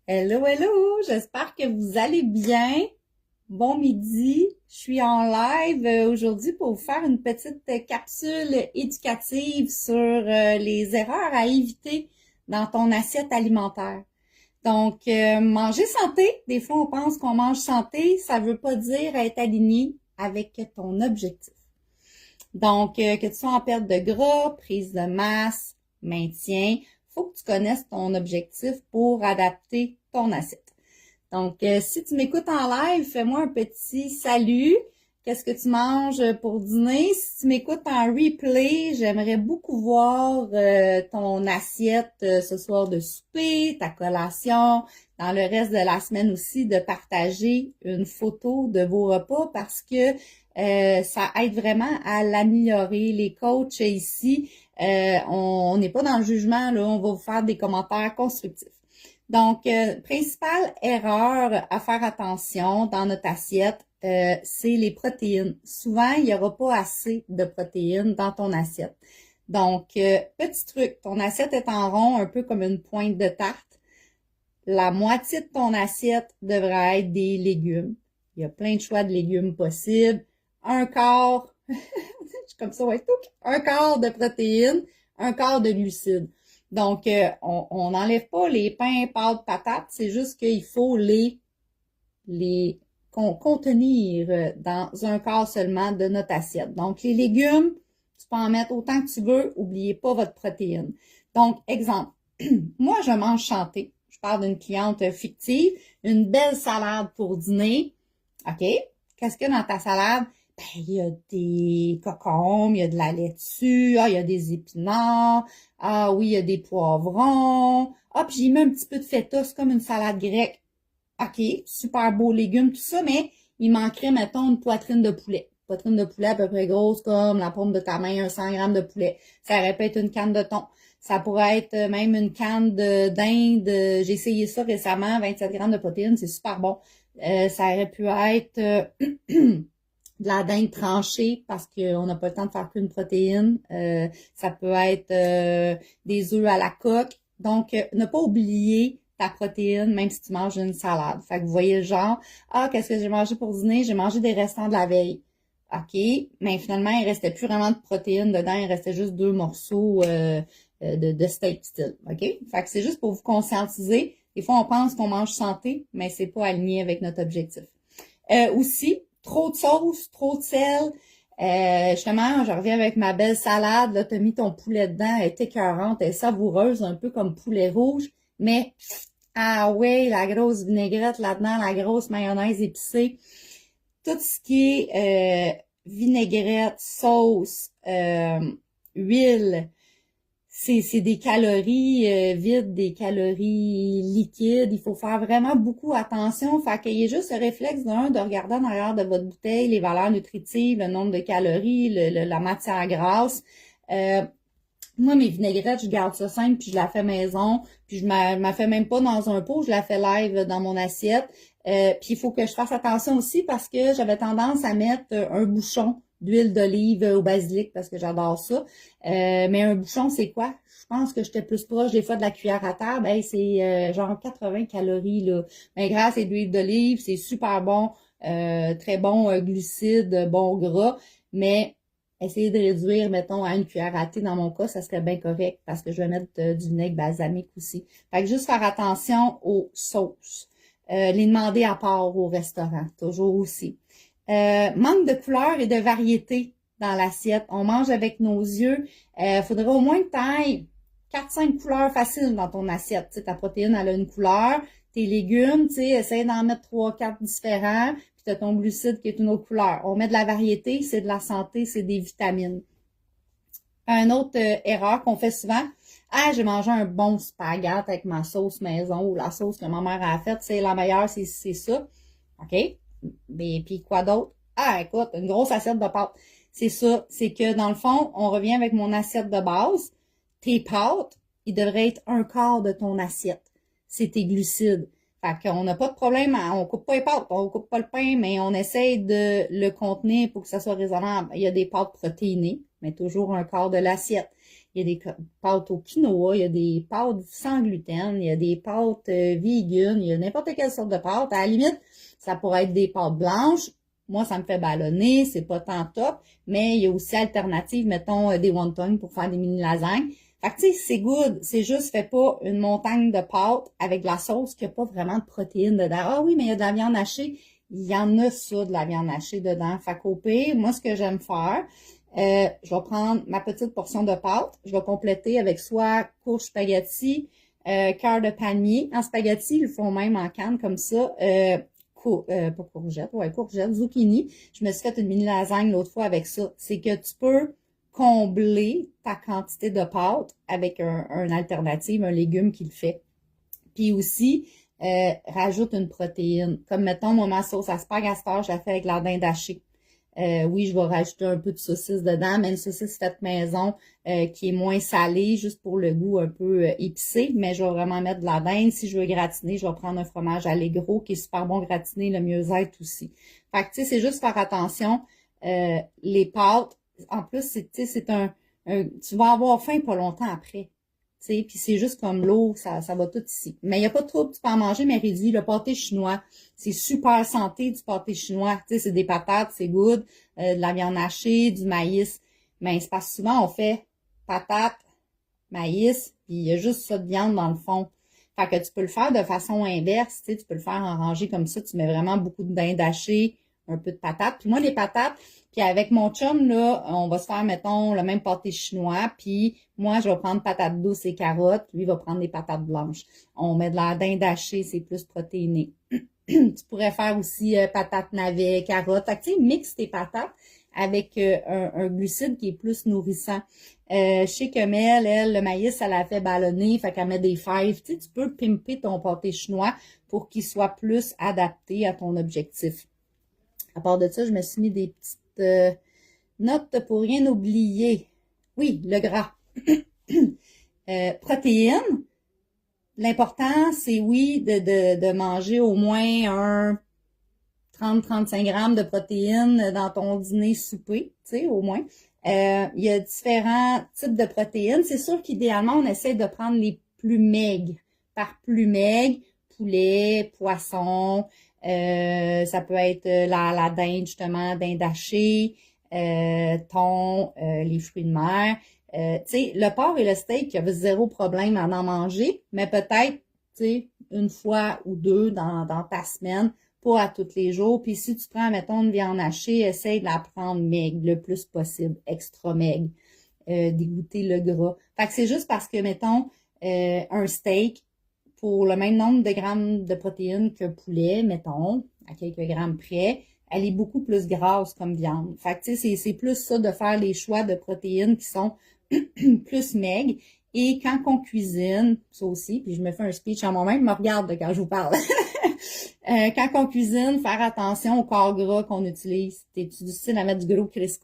Hello, hello! J'espère que vous allez bien. Bon midi. Je suis en live aujourd'hui pour vous faire une petite capsule éducative sur les erreurs à éviter dans ton assiette alimentaire. Donc, manger santé, des fois on pense qu'on mange santé, ça veut pas dire être aligné avec ton objectif. Donc, que tu sois en perte de gras, prise de masse, maintien, faut que tu connaisses ton objectif pour adapter ton assiette. Donc, si tu m'écoutes en live, fais-moi un petit salut. Qu'est-ce que tu manges pour dîner? Si tu m'écoutes en replay, j'aimerais beaucoup voir ton assiette ce soir de souper, ta collation, dans le reste de la semaine aussi, de partager une photo de vos repas parce que ça aide vraiment à l'améliorer. Les coachs ici, on n'est pas dans le jugement, là, on va vous faire des commentaires constructifs. Donc, principale erreur à faire attention dans notre assiette, c'est les protéines. Souvent, il n'y aura pas assez de protéines dans ton assiette. Donc, petit truc, ton assiette est en rond, un peu comme une pointe de tarte. La moitié de ton assiette devrait être des légumes. Il y a plein de choix de légumes possibles. Un quart, je suis comme ça, ouais, un quart de protéines, un quart de glucides. Donc, on n'enlève pas les pains, pâtes, patates, c'est juste qu'il faut les contenir dans un quart seulement de notre assiette. Donc, les légumes, tu peux en mettre autant que tu veux, oubliez pas votre protéine. Donc, exemple, moi, je mange santé. Je parle d'une cliente fictive, une belle salade pour dîner. OK? Qu'est-ce qu'il y a dans ta salade? Ben, il y a des cocombes, il y a de la laitue, il y a des épinards, oui, il y a des poivrons. Puis j'y mets un petit peu de feta, c'est comme une salade grecque. OK, super beaux légumes, tout ça, mais il manquerait, mettons, une poitrine de poulet. Poitrine de poulet à peu près grosse comme la paume de ta main, un 100 grammes de poulet. Ça aurait pu être une canne de thon. Ça pourrait être même une canne d'Inde. J'ai essayé ça récemment, 27 grammes de protéines, c'est super bon. Ça aurait pu être de la dinde tranchée parce qu'on n'a pas le temps de faire qu'une protéine. Ça peut être des œufs à la coque. Donc, ne pas oublier ta protéine, même si tu manges une salade. Fait que vous voyez le genre, qu'est-ce que j'ai mangé pour dîner? J'ai mangé des restants de la veille. OK, mais finalement, il restait plus vraiment de protéines dedans, il restait juste 2 morceaux de steak style. OK? Fait que c'est juste pour vous conscientiser. Des fois, on pense qu'on mange santé, mais c'est pas aligné avec notre objectif. Aussi, trop de sauce, trop de sel. Justement, je reviens avec ma belle salade. Là, t'as mis ton poulet dedans, elle est écœurante, elle est savoureuse, un peu comme poulet rouge. Mais, ouais, la grosse vinaigrette là-dedans, la grosse mayonnaise épicée. Tout ce qui est vinaigrette, sauce, huile, c'est des calories vides, des calories liquides. Il faut faire vraiment beaucoup attention. Fait qu'il y ait juste le réflexe de regarder en arrière de votre bouteille les valeurs nutritives, le nombre de calories, la matière grasse. Moi, mes vinaigrettes, je garde ça simple, puis je la fais maison, puis je la fais même pas dans un pot, je la fais live dans mon assiette. Puis il faut que je fasse attention aussi parce que j'avais tendance à mettre un bouchon d'huile d'olive au basilic parce que j'adore ça. Mais un bouchon, c'est quoi? Je pense que j'étais plus proche des fois de la cuillère à terre. Ben, c'est genre 80 calories, là. Mais grâce à l'huile d'olive, c'est super bon, très bon glucides, bon gras, mais essayer de réduire, mettons, à une cuillère à thé, dans mon cas, ça serait bien correct parce que je vais mettre du vinaigre balsamique aussi. Fait que juste faire attention aux sauces. Les demander à part au restaurant, toujours aussi. Manque de couleur et de variété dans l'assiette. On mange avec nos yeux. Faudrait au moins que tu ailles 4-5 couleurs faciles dans ton assiette. Tu sais, ta protéine, elle a une couleur. Tes légumes, tu sais, essaye d'en mettre 3-4 différents. Puis tu as ton glucide qui est une autre couleur. On met de la variété, c'est de la santé, c'est des vitamines. Un autre erreur qu'on fait souvent, j'ai mangé un bon spaghette avec ma sauce maison ou la sauce que ma mère a faite, c'est la meilleure, c'est ça. OK? Mais puis quoi d'autre? Écoute, une grosse assiette de pâtes. C'est ça, c'est que dans le fond, on revient avec mon assiette de base. Tes pâtes, ils devraient être un quart de ton assiette. C'est tes glucides. Fait qu'on n'a pas de problème, on coupe pas les pâtes, on coupe pas le pain, mais on essaye de le contenir pour que ça soit raisonnable. Il y a des pâtes protéinées, mais toujours un quart de l'assiette. Il y a des pâtes au quinoa, il y a des pâtes sans gluten, il y a des pâtes vegan, il y a n'importe quelle sorte de pâte. À la limite, ça pourrait être des pâtes blanches. Moi, ça me fait ballonner, c'est pas tant top, mais il y a aussi alternative, mettons, des wontons pour faire des mini lasagnes. Fait que, tu sais, c'est good. C'est juste, fais pas une montagne de pâtes avec de la sauce qui a pas vraiment de protéines dedans. Ah oui, mais il y a de la viande hachée. Il y en a ça, de la viande hachée dedans. Fait qu'au pire, moi, ce que j'aime faire, je vais prendre ma petite portion de pâte. Je vais compléter avec soit courge spaghetti, cœur de palmier. En spaghetti, ils le font même en canne comme ça. Pas courgette, ouais, courgette, zucchini. Je me suis fait une mini lasagne l'autre fois avec ça. C'est que tu peux combler ta quantité de pâte avec un alternative, un légume qui le fait. Puis aussi, rajoute une protéine. Comme mettons, moi, ma sauce à spag je la fais avec la dinde hachée. Oui, je vais rajouter un peu de saucisse dedans, mais une saucisse faite maison qui est moins salée, juste pour le goût un peu épicé, mais je vais vraiment mettre de la dinde. Si je veux gratiner, je vais prendre un fromage Allegro qui est super bon gratiné, le mieux-être aussi. Fait que, tu sais, c'est juste faire attention. Les pâtes, en plus, c'est tu vas avoir faim pas longtemps après. Puis c'est juste comme l'eau, ça va tout ici. Mais il n'y a pas de trouble, tu peux en manger, mais réduit. Le pâté chinois, c'est super santé du pâté chinois. Tu sais, c'est des patates, c'est good, de la viande hachée, du maïs. Mais c'est parce que souvent, on fait patates, maïs, puis il y a juste ça de viande dans le fond. Fait que tu peux le faire de façon inverse, tu sais, tu peux le faire en rangée comme ça. Tu mets vraiment beaucoup de dinde hachée, un peu de patates. Puis moi, les patates, puis avec mon chum, là, on va se faire, mettons, le même pâté chinois. Puis moi, je vais prendre patates douces et carottes. Lui, il va prendre des patates blanches. On met de la dinde hachée, c'est plus protéiné. Tu pourrais faire aussi patates navets, carottes. Fait que, tu sais, mixe tes patates avec un glucide qui est plus nourrissant. Je sais que Mel, elle, le maïs, ça la fait ballonner, fait qu'elle met des fèves. Tu sais, tu peux pimper ton pâté chinois pour qu'il soit plus adapté à ton objectif. À part de ça, je me suis mis des petites notes pour rien oublier. Oui, le gras. Protéines. L'important, c'est oui, de manger au moins un 30-35 grammes de protéines dans ton dîner souper, tu sais, au moins. Il y a différents types de protéines. C'est sûr qu'idéalement, on essaie de prendre les plus maigres. Par plus maigre, poulet, poisson, ça peut être la dinde, justement, dinde hachée, thon, les fruits de mer. Tu sais, le porc et le steak, il y avait zéro problème à en manger, mais peut-être, tu sais, une fois ou deux dans ta semaine, pas à tous les jours. Puis si tu prends, mettons, une viande hachée, essaye de la prendre maigre le plus possible, extra maigre, dégoûter le gras. Fait que c'est juste parce que, mettons, un steak, pour le même nombre de grammes de protéines qu'un poulet, mettons, à quelques grammes près, elle est beaucoup plus grasse comme viande. Fait que, tu sais, c'est plus ça de faire les choix de protéines qui sont plus maigres. Et quand on cuisine, ça aussi, puis je me fais un speech à moi-même, je me regarde quand je vous parle. Quand on cuisine, faire attention au corps gras qu'on utilise. T'es-tu du style à mettre du gros Crisco?